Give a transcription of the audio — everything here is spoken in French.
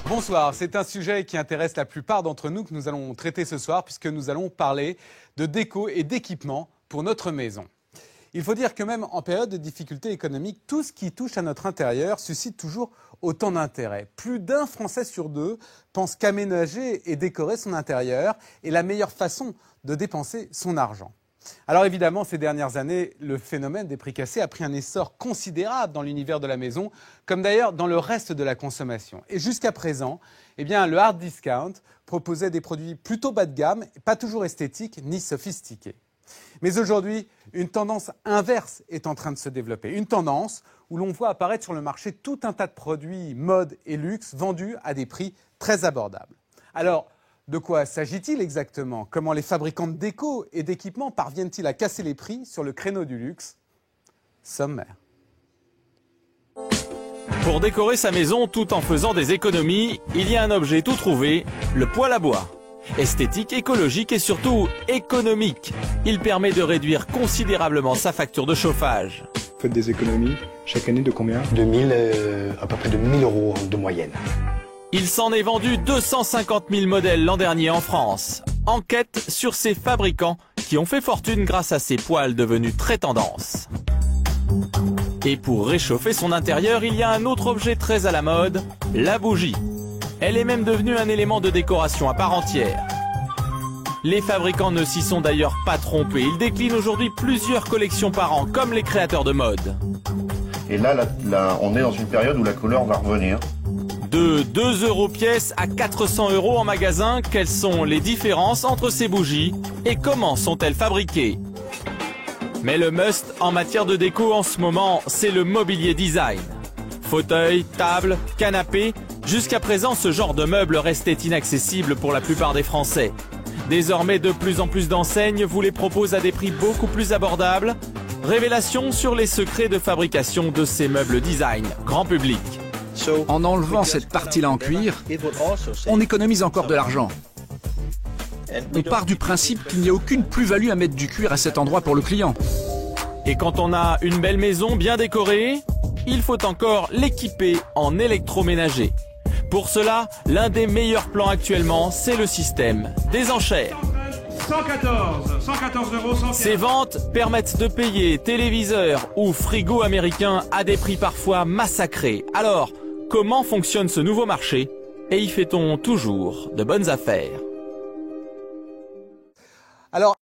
Bonsoir, c'est un sujet qui intéresse la plupart d'entre nous que nous allons traiter ce soir puisque nous allons parler de déco et d'équipement pour notre maison. Il faut dire que même en période de difficultés économiques, tout ce qui touche à notre intérieur suscite toujours autant d'intérêt. Plus d'un Français sur deux pense qu'aménager et décorer son intérieur est la meilleure façon de dépenser son argent. Alors évidemment, ces dernières années, le phénomène des prix cassés a pris un essor considérable dans l'univers de la maison, comme d'ailleurs dans le reste de la consommation. Et jusqu'à présent, le hard discount proposait des produits plutôt bas de gamme, pas toujours esthétiques ni sophistiqués. Mais aujourd'hui, une tendance inverse est en train de se développer. Une tendance où l'on voit apparaître sur le marché tout un tas de produits mode et luxe vendus à des prix très abordables. Alors, de quoi s'agit-il exactement? Comment les fabricants de déco et d'équipements parviennent-ils à casser les prix sur le créneau du luxe? Sommaire. Pour décorer sa maison tout en faisant des économies, il y a un objet tout trouvé, le poêle à bois. Esthétique, écologique et surtout économique. Il permet de réduire considérablement sa facture de chauffage. Vous faites des économies chaque année de combien? À peu près de 1000 € de moyenne. Il s'en est vendu 250 000 modèles l'an dernier en France. Enquête sur ces fabricants qui ont fait fortune grâce à ces poêles devenus très tendance. Et pour réchauffer son intérieur, il y a un autre objet très à la mode, la bougie. Elle est même devenue un élément de décoration à part entière. Les fabricants ne s'y sont d'ailleurs pas trompés. Ils déclinent aujourd'hui plusieurs collections par an, comme les créateurs de mode. Et là, on est dans une période où la couleur va revenir. De 2 € pièce à 400 € en magasin, quelles sont les différences entre ces bougies et comment sont-elles fabriquées? Mais le must en matière de déco en ce moment, c'est le mobilier design. Fauteuils, tables, canapés, jusqu'à présent ce genre de meubles restait inaccessible pour la plupart des Français. Désormais, de plus en plus d'enseignes vous les proposent à des prix beaucoup plus abordables. Révélation sur les secrets de fabrication de ces meubles design, grand public. En enlevant cette partie-là en cuir, on économise encore de l'argent. On part du principe qu'il n'y a aucune plus-value à mettre du cuir à cet endroit pour le client. Et quand on a une belle maison bien décorée, il faut encore l'équiper en électroménager. Pour cela, l'un des meilleurs plans actuellement, c'est le système des enchères. 114 €. Ces ventes permettent de payer téléviseurs ou frigos américains à des prix parfois massacrés. Alors, comment fonctionne ce nouveau marché et y fait-on toujours de bonnes affaires? Alors,